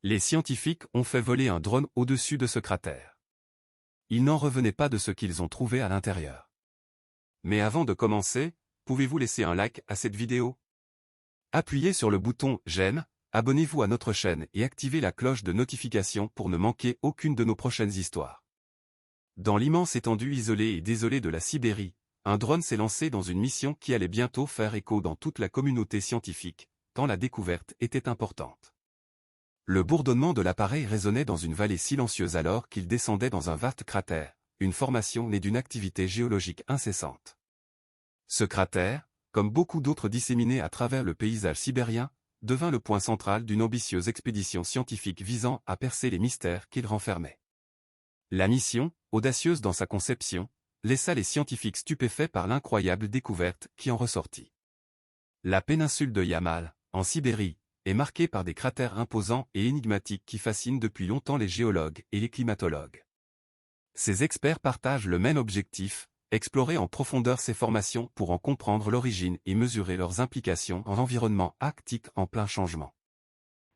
Les scientifiques ont fait voler un drone au-dessus de ce cratère. Ils n'en revenaient pas de ce qu'ils ont trouvé à l'intérieur. Mais avant de commencer, pouvez-vous laisser un like à cette vidéo? Appuyez sur le bouton « J'aime », abonnez-vous à notre chaîne et activez la cloche de notification pour ne manquer aucune de nos prochaines histoires. Dans l'immense étendue isolée et désolée de la Sibérie, un drone s'est lancé dans une mission qui allait bientôt faire écho dans toute la communauté scientifique, tant la découverte était importante. Le bourdonnement de l'appareil résonnait dans une vallée silencieuse alors qu'il descendait dans un vaste cratère, une formation née d'une activité géologique incessante. Ce cratère, comme beaucoup d'autres disséminés à travers le paysage sibérien, devint le point central d'une ambitieuse expédition scientifique visant à percer les mystères qu'il renfermait. La mission, audacieuse dans sa conception, laissa les scientifiques stupéfaits par l'incroyable découverte qui en ressortit. La péninsule de Yamal, en Sibérie, est marquée par des cratères imposants et énigmatiques qui fascinent depuis longtemps les géologues et les climatologues. Ces experts partagent le même objectif, explorer en profondeur ces formations pour en comprendre l'origine et mesurer leurs implications en environnement arctique en plein changement.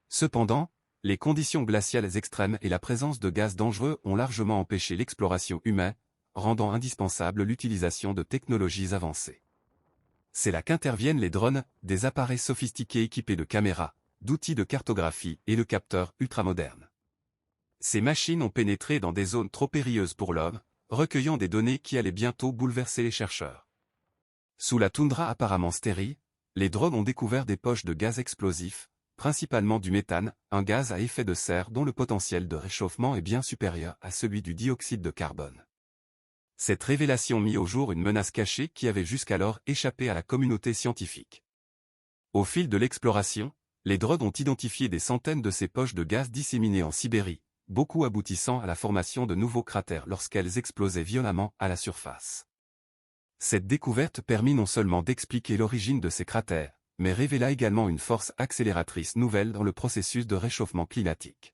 Cependant, les conditions glaciales extrêmes et la présence de gaz dangereux ont largement empêché l'exploration humaine, rendant indispensable l'utilisation de technologies avancées. C'est là qu'interviennent les drones, des appareils sophistiqués équipés de caméras, d'outils de cartographie et de capteurs ultramodernes. Ces machines ont pénétré dans des zones trop périlleuses pour l'homme, recueillant des données qui allaient bientôt bouleverser les chercheurs. Sous la toundra apparemment stérile, les drones ont découvert des poches de gaz explosifs, principalement du méthane, un gaz à effet de serre dont le potentiel de réchauffement est bien supérieur à celui du dioxyde de carbone. Cette révélation mit au jour une menace cachée qui avait jusqu'alors échappé à la communauté scientifique. Au fil de l'exploration, les drones ont identifié des centaines de ces poches de gaz disséminées en Sibérie, beaucoup aboutissant à la formation de nouveaux cratères lorsqu'elles explosaient violemment à la surface. Cette découverte permit non seulement d'expliquer l'origine de ces cratères, mais révéla également une force accélératrice nouvelle dans le processus de réchauffement climatique.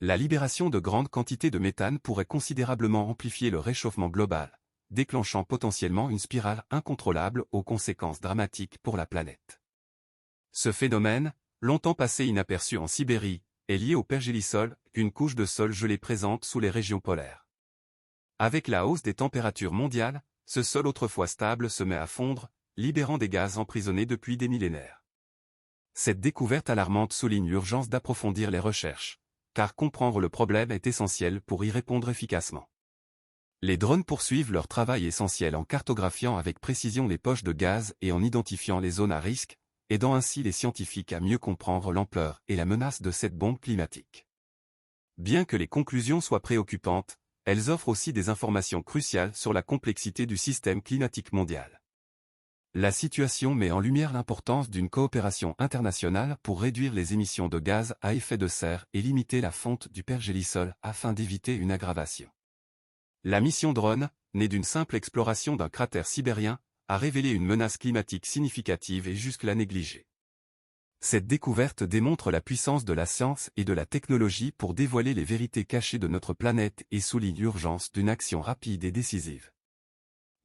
La libération de grandes quantités de méthane pourrait considérablement amplifier le réchauffement global, déclenchant potentiellement une spirale incontrôlable aux conséquences dramatiques pour la planète. Ce phénomène, longtemps passé inaperçu en Sibérie, est lié au pergélisol, une couche de sol gelé présente sous les régions polaires. Avec la hausse des températures mondiales, ce sol autrefois stable se met à fondre, libérant des gaz emprisonnés depuis des millénaires. Cette découverte alarmante souligne l'urgence d'approfondir les recherches, car comprendre le problème est essentiel pour y répondre efficacement. Les drones poursuivent leur travail essentiel en cartographiant avec précision les poches de gaz et en identifiant les zones à risque, aidant ainsi les scientifiques à mieux comprendre l'ampleur et la menace de cette bombe climatique. Bien que les conclusions soient préoccupantes, elles offrent aussi des informations cruciales sur la complexité du système climatique mondial. La situation met en lumière l'importance d'une coopération internationale pour réduire les émissions de gaz à effet de serre et limiter la fonte du pergélisol afin d'éviter une aggravation. La mission drone, née d'une simple exploration d'un cratère sibérien, a révélé une menace climatique significative et jusque-là négligée. Cette découverte démontre la puissance de la science et de la technologie pour dévoiler les vérités cachées de notre planète et souligne l'urgence d'une action rapide et décisive.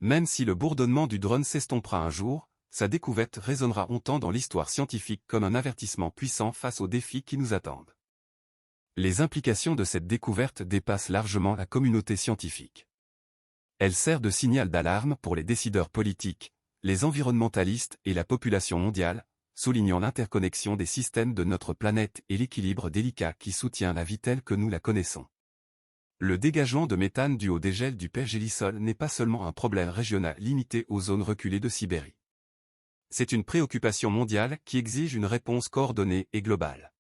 Même si le bourdonnement du drone s'estompera un jour, sa découverte résonnera longtemps dans l'histoire scientifique comme un avertissement puissant face aux défis qui nous attendent. Les implications de cette découverte dépassent largement la communauté scientifique. Elle sert de signal d'alarme pour les décideurs politiques, les environnementalistes et la population mondiale, soulignant l'interconnexion des systèmes de notre planète et l'équilibre délicat qui soutient la vie telle que nous la connaissons. Le dégagement de méthane dû au dégel du pergélisol n'est pas seulement un problème régional limité aux zones reculées de Sibérie. C'est une préoccupation mondiale qui exige une réponse coordonnée et globale.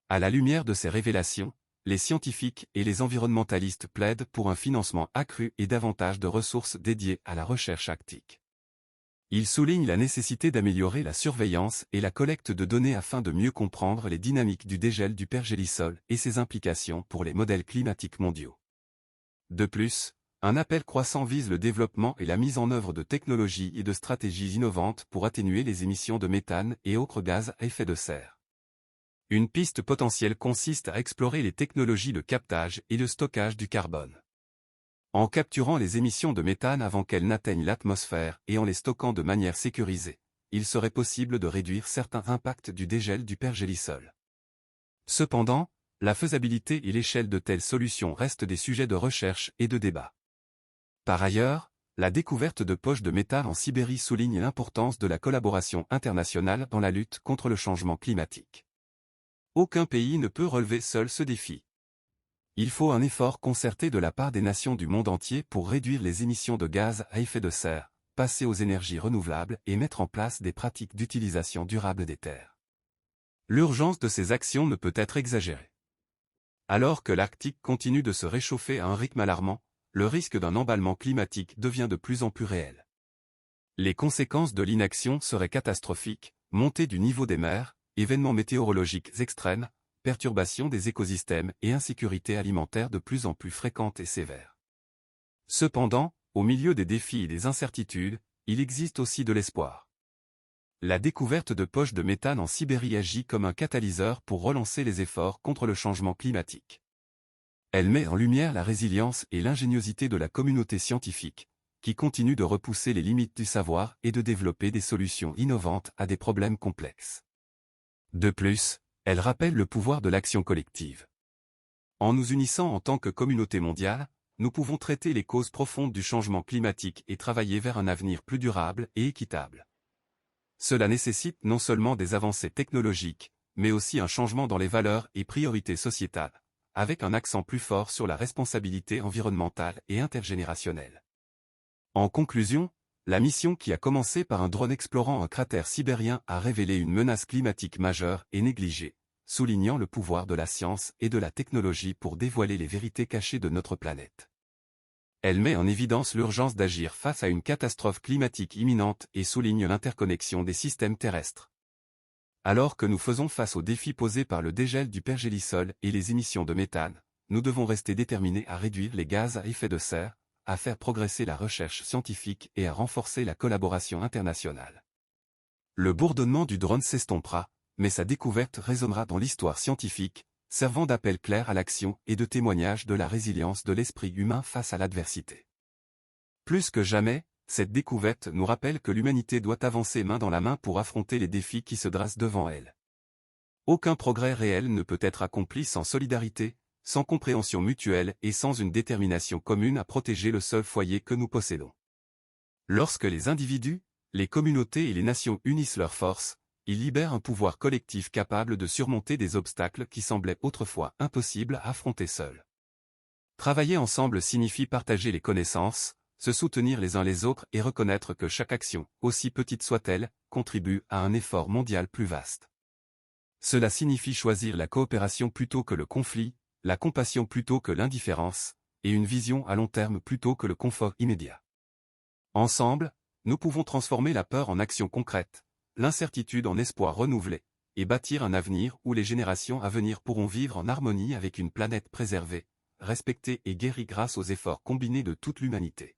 À la lumière de ces révélations, les scientifiques et les environnementalistes plaident pour un financement accru et davantage de ressources dédiées à la recherche arctique. Ils soulignent la nécessité d'améliorer la surveillance et la collecte de données afin de mieux comprendre les dynamiques du dégel du pergélisol et ses implications pour les modèles climatiques mondiaux. De plus, un appel croissant vise le développement et la mise en œuvre de technologies et de stratégies innovantes pour atténuer les émissions de méthane et autres gaz à effet de serre. Une piste potentielle consiste à explorer les technologies de captage et de stockage du carbone. En capturant les émissions de méthane avant qu'elles n'atteignent l'atmosphère et en les stockant de manière sécurisée, il serait possible de réduire certains impacts du dégel du pergélisol. Cependant, la faisabilité et l'échelle de telles solutions restent des sujets de recherche et de débat. Par ailleurs, la découverte de poches de métal en Sibérie souligne l'importance de la collaboration internationale dans la lutte contre le changement climatique. Aucun pays ne peut relever seul ce défi. Il faut un effort concerté de la part des nations du monde entier pour réduire les émissions de gaz à effet de serre, passer aux énergies renouvelables et mettre en place des pratiques d'utilisation durable des terres. L'urgence de ces actions ne peut être exagérée. Alors que l'Arctique continue de se réchauffer à un rythme alarmant, le risque d'un emballement climatique devient de plus en plus réel. Les conséquences de l'inaction seraient catastrophiques: montée du niveau des mers, événements météorologiques extrêmes, perturbations des écosystèmes et insécurité alimentaire de plus en plus fréquentes et sévères. Cependant, au milieu des défis et des incertitudes, il existe aussi de l'espoir. La découverte de poches de méthane en Sibérie agit comme un catalyseur pour relancer les efforts contre le changement climatique. Elle met en lumière la résilience et l'ingéniosité de la communauté scientifique, qui continue de repousser les limites du savoir et de développer des solutions innovantes à des problèmes complexes. De plus, elle rappelle le pouvoir de l'action collective. En nous unissant en tant que communauté mondiale, nous pouvons traiter les causes profondes du changement climatique et travailler vers un avenir plus durable et équitable. Cela nécessite non seulement des avancées technologiques, mais aussi un changement dans les valeurs et priorités sociétales, avec un accent plus fort sur la responsabilité environnementale et intergénérationnelle. En conclusion, la mission qui a commencé par un drone explorant un cratère sibérien a révélé une menace climatique majeure et négligée, soulignant le pouvoir de la science et de la technologie pour dévoiler les vérités cachées de notre planète. Elle met en évidence l'urgence d'agir face à une catastrophe climatique imminente et souligne l'interconnexion des systèmes terrestres. Alors que nous faisons face aux défis posés par le dégel du pergélisol et les émissions de méthane, nous devons rester déterminés à réduire les gaz à effet de serre, à faire progresser la recherche scientifique et à renforcer la collaboration internationale. Le bourdonnement du drone s'estompera, mais sa découverte résonnera dans l'histoire scientifique, servant d'appel clair à l'action et de témoignage de la résilience de l'esprit humain face à l'adversité. Plus que jamais, cette découverte nous rappelle que l'humanité doit avancer main dans la main pour affronter les défis qui se dressent devant elle. Aucun progrès réel ne peut être accompli sans solidarité, sans compréhension mutuelle et sans une détermination commune à protéger le seul foyer que nous possédons. Lorsque les individus, les communautés et les nations unissent leurs forces, ils libèrent un pouvoir collectif capable de surmonter des obstacles qui semblaient autrefois impossibles à affronter seuls. Travailler ensemble signifie partager les connaissances, se soutenir les uns les autres et reconnaître que chaque action, aussi petite soit-elle, contribue à un effort mondial plus vaste. Cela signifie choisir la coopération plutôt que le conflit, la compassion plutôt que l'indifférence, et une vision à long terme plutôt que le confort immédiat. Ensemble, nous pouvons transformer la peur en action concrète, l'incertitude en espoir renouvelé, et bâtir un avenir où les générations à venir pourront vivre en harmonie avec une planète préservée, respectée et guérie grâce aux efforts combinés de toute l'humanité.